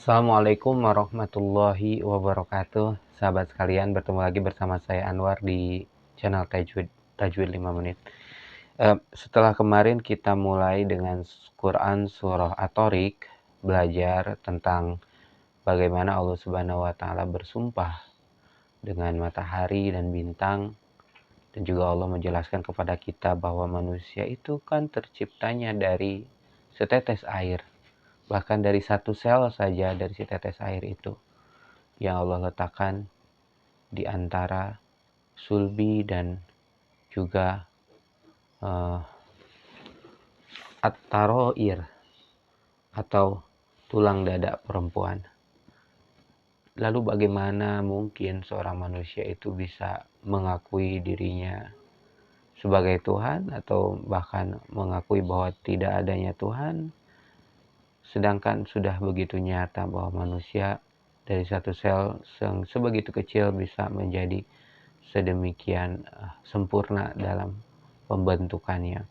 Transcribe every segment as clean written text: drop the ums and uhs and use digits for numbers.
Assalamualaikum warahmatullahi wabarakatuh. Sahabat sekalian, bertemu lagi bersama saya Anwar di channel Tajwid 5 menit. Setelah kemarin kita mulai dengan Quran surah At-Thariq, belajar tentang bagaimana Allah Subhanahu wa taala bersumpah dengan matahari dan bintang, dan juga Allah menjelaskan kepada kita bahwa manusia itu kan terciptanya dari setetes air. Bahkan dari satu sel saja dari si tetes air itu yang Allah letakkan di antara sulbi dan juga at-taroir atau tulang dada perempuan. Lalu bagaimana mungkin seorang manusia itu bisa mengakui dirinya sebagai Tuhan atau bahkan mengakui bahwa tidak adanya Tuhan, sedangkan sudah begitu nyata bahwa manusia dari satu sel yang sebegitu kecil bisa menjadi sedemikian sempurna dalam pembentukannya.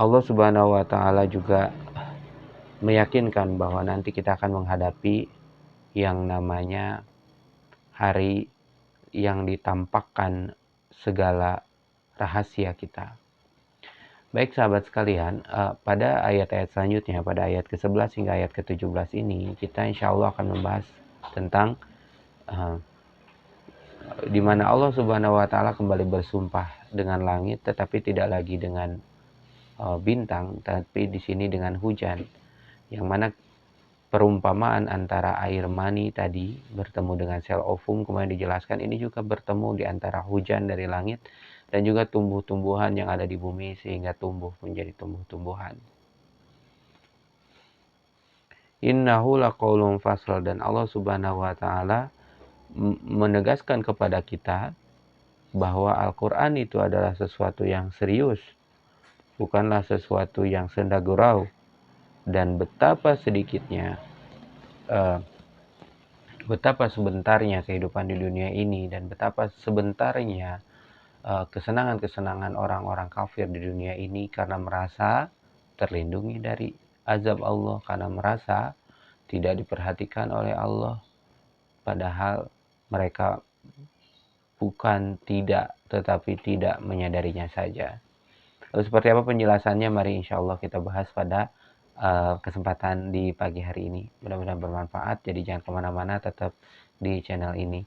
Allah Subhanahu wa taala juga meyakinkan bahwa nanti kita akan menghadapi yang namanya hari yang ditampakkan segala rahasia kita. Baik sahabat sekalian, pada ayat-ayat selanjutnya, pada ayat ke-11 hingga ayat ke-17 ini, kita insya Allah akan membahas tentang di mana Allah Subhanahu wa taala kembali bersumpah dengan langit, tetapi tidak lagi dengan bintang, tapi di sini dengan hujan. Yang mana perumpamaan antara air mani tadi bertemu dengan sel ovum, kemudian dijelaskan ini juga bertemu di antara hujan dari langit dan juga tumbuh-tumbuhan yang ada di bumi sehingga tumbuh menjadi tumbuh-tumbuhan. Innahu laqaulun fasl, dan Allah Subhanahu wa taala menegaskan kepada kita bahwa Al-Quran itu adalah sesuatu yang serius, bukanlah sesuatu yang senda gurau. Dan betapa sedikitnya, betapa sebentarnya kehidupan di dunia ini, dan betapa sebentarnya kesenangan-kesenangan orang-orang kafir di dunia ini karena merasa terlindungi dari azab Allah, karena merasa tidak diperhatikan oleh Allah, padahal mereka bukan tidak, tetapi tidak menyadarinya saja. Lalu seperti apa penjelasannya? Mari insya Allah kita bahas pada kesempatan di pagi hari ini. Mudah-mudahan bermanfaat, jadi jangan kemana-mana, tetap di channel ini.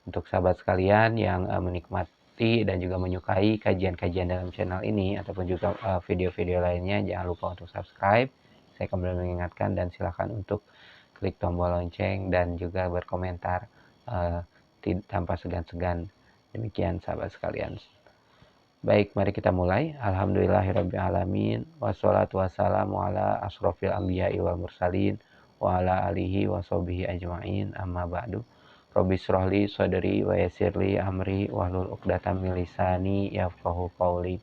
Untuk sahabat sekalian yang menikmati dan juga menyukai kajian-kajian dalam channel ini ataupun juga video-video lainnya, jangan lupa untuk subscribe. Saya kembali mengingatkan, dan silakan untuk klik tombol lonceng dan juga berkomentar tanpa segan-segan. Demikian sahabat sekalian. Baik, mari kita mulai. Alhamdulillahirrabbilalamin. Wassalatu wassalamu ala asrofil anbiya'i wal mursalin wa ala alihi wa sahbihi ajma'in, amma ba'du. Rabbi shrahli sadri wa yassirli amri wahlul 'uqdatam min lisani yafqahu qawli.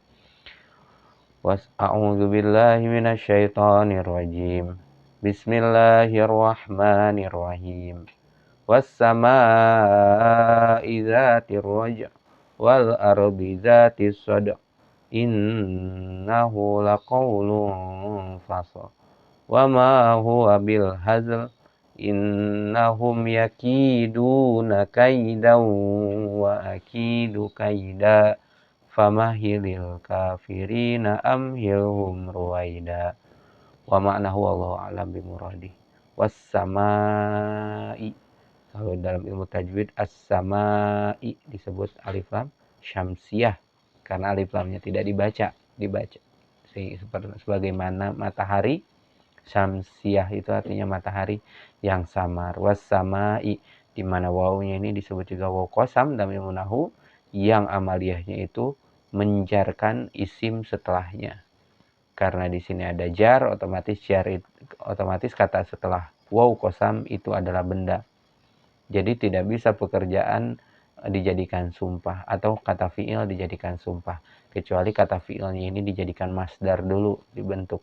A'udzu billahi minasyaitonir rajim. Bismillahirrahmanirrahim. Was-samaa'i dzatir raj' wal ardi dzatis sadq innahu laqaulun fasl wa ma huwa bil hazl innahum yakiduna kaidan wa akidu kaida famahilil kafirina amhilhum ruwaida. Wa ma'nahu wallahu a'lam bimuradi. Was-samaa'i, kalau dalam ilmu tajwid as-sama'i disebut alif lam syamsiyah karena alif lamnya tidak dibaca sebagaimana matahari. Syamsiyah itu artinya matahari yang samar. Was-sama'i, di mana wawunya ini disebut juga waw qasam dalam ilmu nahwu, yang amaliyahnya itu menjarkan isim setelahnya. Karena di sini ada jar, otomatis kata setelah waw qasam itu adalah benda. Jadi tidak bisa pekerjaan dijadikan sumpah atau kata fi'il dijadikan sumpah, kecuali kata fi'ilnya ini dijadikan masdar dulu, dibentuk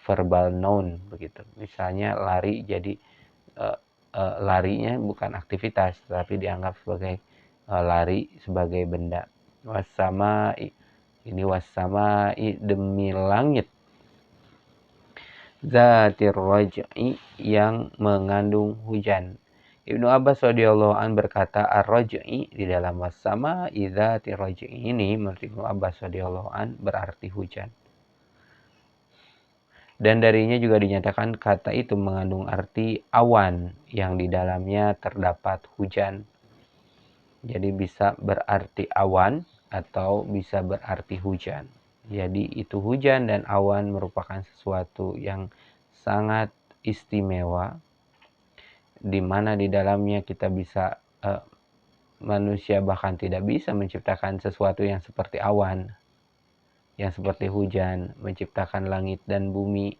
verbal noun begitu. Misalnya lari, jadi larinya bukan aktivitas tapi dianggap sebagai lari sebagai benda. Wassama'i, ini wassama'i demi langit. Zatir raj'i, yang mengandung hujan. Ibnu Abbas radhiyallahu an berkata, ar-raj'i di dalam was-sama idzatir raj'i ini menurut Ibnu Abbas radhiyallahu an berarti hujan. Dan darinya juga dinyatakan kata itu mengandung arti awan yang di dalamnya terdapat hujan. Jadi bisa berarti awan atau bisa berarti hujan. Jadi itu hujan dan awan merupakan sesuatu yang sangat istimewa, di mana di dalamnya kita bisa manusia bahkan tidak bisa menciptakan sesuatu yang seperti awan, yang seperti hujan, menciptakan langit dan bumi.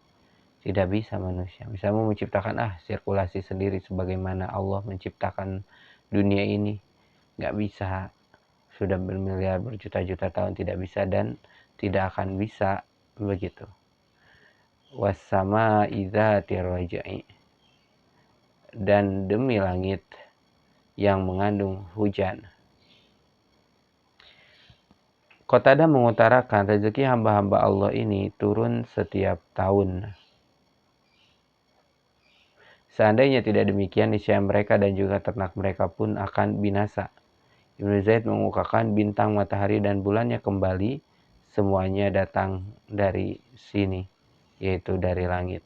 Tidak bisa manusia. Misalnya menciptakan sirkulasi sendiri sebagaimana Allah menciptakan dunia ini. Nggak bisa. Sudah bermiliar berjuta-juta tahun tidak bisa dan tidak akan bisa begitu. Wassama idzatir raj'i, dan demi langit yang mengandung hujan. Qatadah mengutarakan rezeki hamba-hamba Allah ini turun setiap tahun. Seandainya tidak demikian, niscaya mereka dan juga ternak mereka pun akan binasa. Ibnu Zaid mengungkapkan bintang, matahari, dan bulannya kembali, semuanya datang dari sini, yaitu dari langit.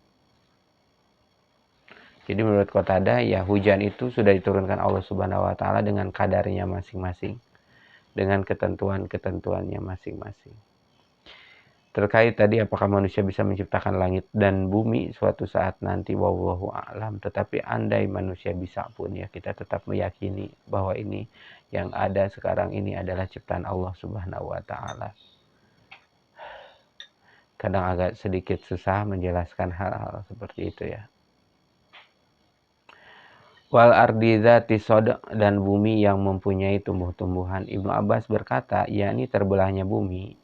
Jadi menurut Qatadah, ya hujan itu sudah diturunkan Allah Subhanahu wa taala dengan kadarnya masing-masing, dengan ketentuan-ketentuannya masing-masing. Terkait tadi apakah manusia bisa menciptakan langit dan bumi suatu saat nanti, wallahu a'lam. Tetapi andai manusia bisa pun, ya kita tetap meyakini bahwa ini yang ada sekarang ini adalah ciptaan Allah Subhanahu wa taala. Kadang agak sedikit susah menjelaskan hal-hal seperti itu ya. Wal ardi dzati sod, dan bumi yang mempunyai tumbuh-tumbuhan. Ibnu Abbas berkata, yakni terbelahnya bumi,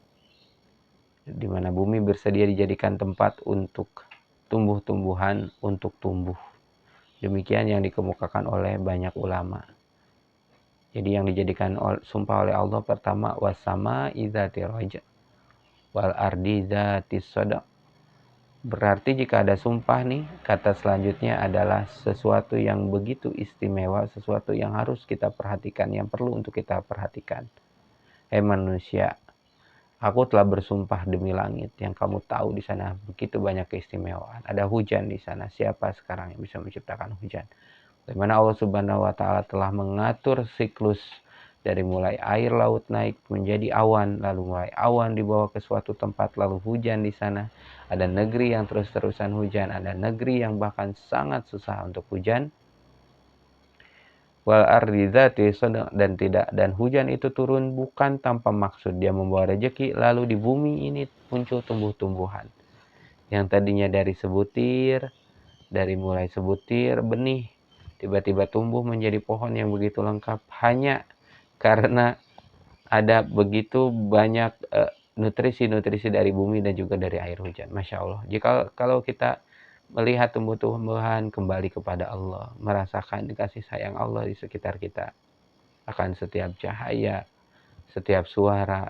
di mana bumi bersedia dijadikan tempat untuk tumbuh-tumbuhan untuk tumbuh. Demikian yang dikemukakan oleh banyak ulama. Jadi yang dijadikan sumpah oleh Allah pertama, wassama idzatir raj' wal ardi dzatis sod. Berarti jika ada sumpah nih, kata selanjutnya adalah sesuatu yang begitu istimewa, sesuatu yang harus kita perhatikan, yang perlu untuk kita perhatikan. Hai manusia, aku telah bersumpah demi langit yang kamu tahu di sana begitu banyak keistimewaan. Ada hujan di sana. Siapa sekarang yang bisa menciptakan hujan? Bagaimana Allah Subhanahu wa taala telah mengatur siklus dari mulai air laut naik menjadi awan, lalu mulai awan dibawa ke suatu tempat, lalu hujan di sana. Ada negeri yang terus-terusan hujan, ada negeri yang bahkan sangat susah untuk hujan. Wal ardi dzati sod, dan hujan itu turun bukan tanpa maksud, dia membawa rezeki. Lalu di bumi ini muncul tumbuh-tumbuhan yang tadinya dari sebutir, dari mulai sebutir benih, tiba-tiba tumbuh menjadi pohon yang begitu lengkap hanya karena ada begitu banyak nutrisi-nutrisi dari bumi dan juga dari air hujan. Masya Allah. Jika kalau kita melihat tumbuh-tumbuhan kembali kepada Allah, merasakan kasih sayang Allah di sekitar kita, akan setiap cahaya, setiap suara.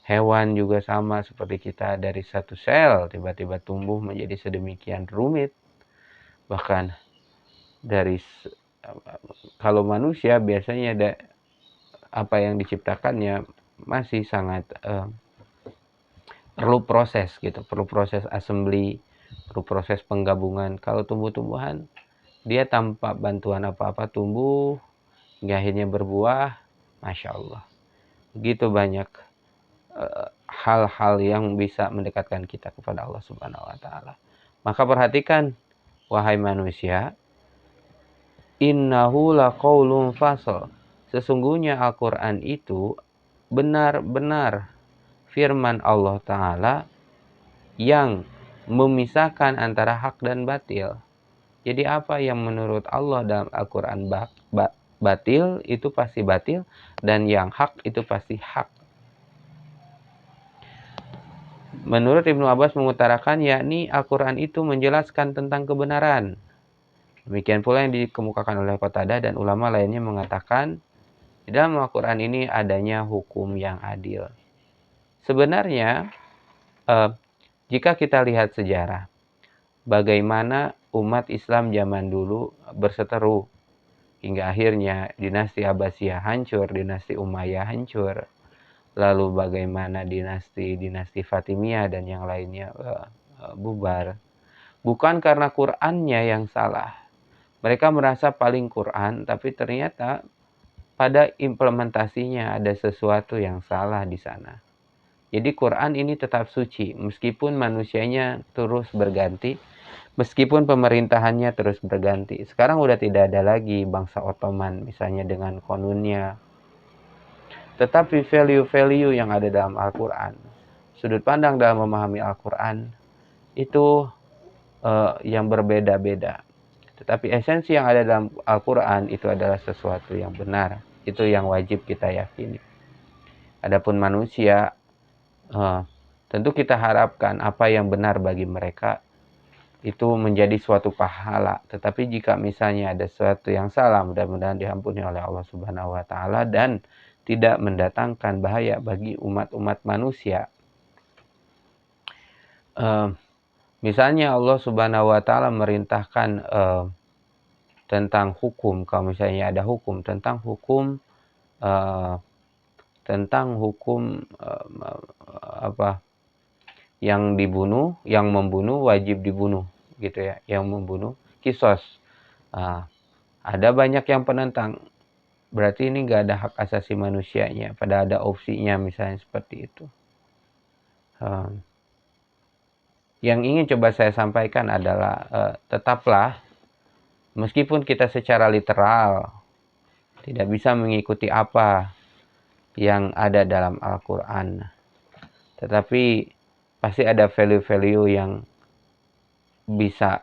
Hewan juga sama seperti kita, dari satu sel tiba-tiba tumbuh menjadi sedemikian rumit. Bahkan dari kalau manusia biasanya ada apa yang diciptakannya masih sangat perlu proses gitu, perlu proses assembly, perlu proses penggabungan. Kalau tumbuh-tumbuhan dia tanpa bantuan apa-apa tumbuh hingga akhirnya berbuah, masya Allah. Begitu banyak hal-hal yang bisa mendekatkan kita kepada Allah Subhanahu wa taala. Maka perhatikan wahai manusia, innahu laqaulun fasl. Sesungguhnya Al-Qur'an itu benar-benar firman Allah taala yang memisahkan antara hak dan batil. Jadi apa yang menurut Allah dalam Al-Qur'an batil itu pasti batil, dan yang hak itu pasti hak. Menurut Ibnu Abbas mengutarakan, yakni Al-Quran itu menjelaskan tentang kebenaran. Demikian pula yang dikemukakan oleh Qatadah dan ulama lainnya mengatakan, di dalam Al-Quran ini adanya hukum yang adil. Sebenarnya Jika kita lihat sejarah, bagaimana umat Islam zaman dulu berseteru hingga akhirnya dinasti Abbasiyah hancur, dinasti Umayyah hancur, lalu bagaimana dinasti Fatimiyah dan yang lainnya bubar. Bukan karena Qur'annya yang salah. Mereka merasa paling Qur'an, tapi ternyata pada implementasinya ada sesuatu yang salah di sana. Jadi Quran ini tetap suci, meskipun manusianya terus berganti, meskipun pemerintahannya terus berganti. Sekarang udah tidak ada lagi bangsa Ottoman misalnya dengan konunnya. Tetapi value-value yang ada dalam Al-Quran, sudut pandang dalam memahami Al-Quran, itu yang berbeda-beda. Tetapi esensi yang ada dalam Al-Quran itu adalah sesuatu yang benar. Itu yang wajib kita yakini. Adapun manusia, tentu kita harapkan apa yang benar bagi mereka itu menjadi suatu pahala. Tetapi jika misalnya ada sesuatu yang salah, mudah-mudahan diampuni oleh Allah Subhanahu wa taala dan tidak mendatangkan bahaya bagi umat-umat manusia. Misalnya Allah Subhanahu wa taala merintahkan tentang hukum, kalau misalnya ada hukum tentang hukum yang dibunuh, yang membunuh wajib dibunuh, gitu ya. Yang membunuh kisos. Ada banyak yang penentang. Berarti ini nggak ada hak asasi manusianya. Pada ada opsinya misalnya seperti itu. Yang ingin coba saya sampaikan adalah tetaplah, meskipun kita secara literal tidak bisa mengikuti apa yang ada dalam Al-Quran, tetapi pasti ada value-value yang bisa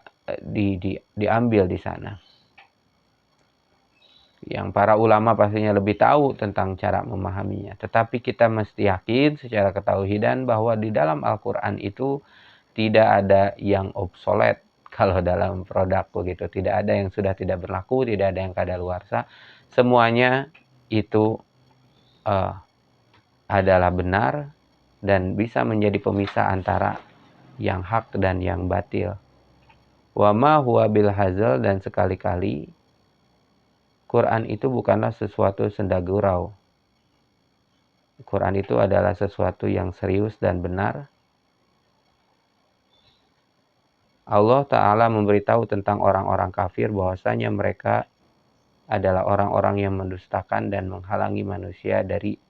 diambil di sana. Yang para ulama pastinya lebih tahu tentang cara memahaminya. Tetapi kita mesti yakin secara ketauhidan bahwa di dalam Al-Quran itu tidak ada yang obsolete. Kalau dalam produk begitu, tidak ada yang sudah tidak berlaku, tidak ada yang kadaluarsa. Semuanya itu adalah benar dan bisa menjadi pemisah antara yang hak dan yang batil. Wa ma huwa bil hazal, dan sekali-kali Quran itu bukanlah sesuatu senda gurau. Quran itu adalah sesuatu yang serius dan benar. Allah Ta'ala memberitahu tentang orang-orang kafir bahwasanya mereka adalah orang-orang yang mendustakan dan menghalangi manusia dari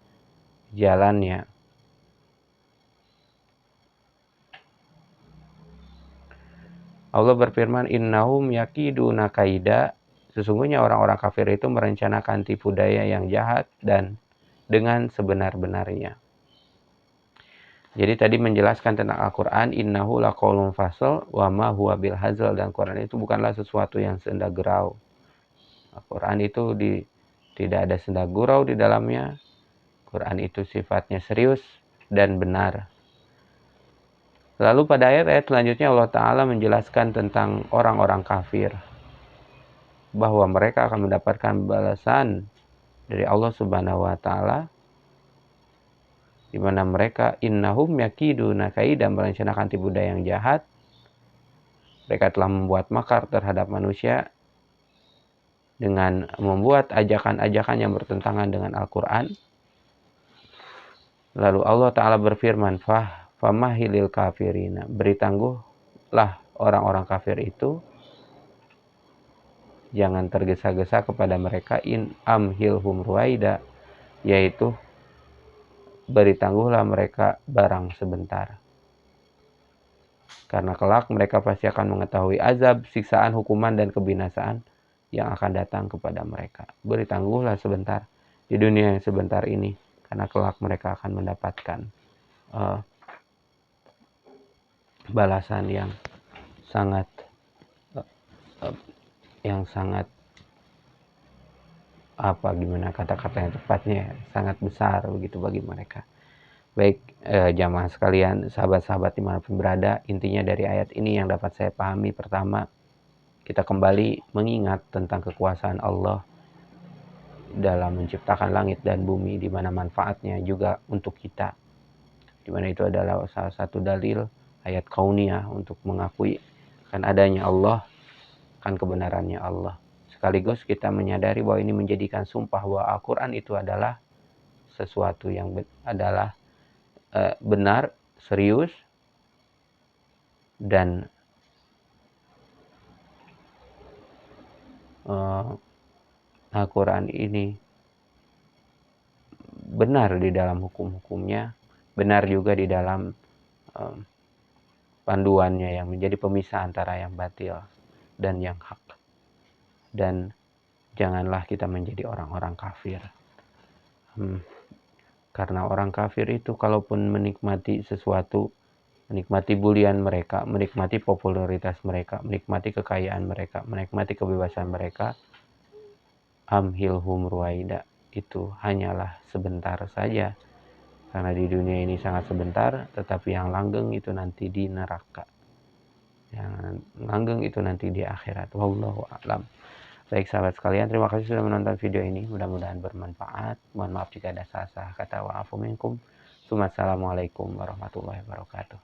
jalannya. Allah berfirman, innahum yakiduna kaida, sesungguhnya orang-orang kafir itu merencanakan tipu daya yang jahat dan dengan sebenar-benarnya. Jadi tadi menjelaskan tentang Al-Quran, innahu laqaulun fasl wa ma huwa bil hazl, dan Quran itu bukanlah sesuatu yang senda gurau. Al-Quran itu tidak ada senda gurau di dalamnya. Quran itu sifatnya serius dan benar. Lalu pada ayat-ayat selanjutnya Allah Ta'ala menjelaskan tentang orang-orang kafir, bahwa mereka akan mendapatkan balasan dari Allah Subhanahu wa Ta'ala, di mana mereka innahum yakiduna kaida, merencanakan tipu daya yang jahat. Mereka telah membuat makar terhadap manusia dengan membuat ajakan-ajakan yang bertentangan dengan Al-Quran. Lalu Allah Ta'ala berfirman, famahilil kafirina, beri tangguhlah orang-orang kafir itu, jangan tergesa-gesa kepada mereka, in amhilhum ruwaida, yaitu beri tangguhlah mereka barang sebentar. Karena kelak mereka pasti akan mengetahui azab, siksaan, hukuman, dan kebinasaan yang akan datang kepada mereka. Beri tangguhlah sebentar di dunia yang sebentar ini, karena kelak mereka akan mendapatkan balasan yang sangat gimana kata-kata yang tepatnya, sangat besar begitu bagi mereka. Baik, jamaah sekalian, sahabat-sahabat dimanapun berada, intinya dari ayat ini yang dapat saya pahami, pertama, kita kembali mengingat tentang kekuasaan Allah dalam menciptakan langit dan bumi, di mana manfaatnya juga untuk kita, di mana itu adalah salah satu dalil ayat kauniyah untuk mengakui akan adanya Allah, akan kebenarannya Allah. Sekaligus kita menyadari bahwa ini menjadikan sumpah bahwa Al-Quran itu adalah sesuatu yang benar, serius, dan Al-Quran ini benar di dalam hukum-hukumnya, benar juga di dalam panduannya yang menjadi pemisah antara yang batil dan yang hak. Dan janganlah kita menjadi orang-orang kafir. Karena orang kafir itu kalaupun menikmati sesuatu, menikmati bulian mereka, menikmati popularitas mereka, menikmati kekayaan mereka, menikmati kebebasan mereka, amhilhum ruwaida, itu hanyalah sebentar saja. Karena di dunia ini sangat sebentar, tetapi yang langgeng itu nanti di neraka. Yang langgeng itu nanti di akhirat. Wallahu a'lam. Baik sahabat sekalian, terima kasih sudah menonton video ini. Mudah-mudahan bermanfaat. Mohon maaf jika ada salah-salah kata. Wa'afu minkum. Assalamualaikum warahmatullahi wabarakatuh.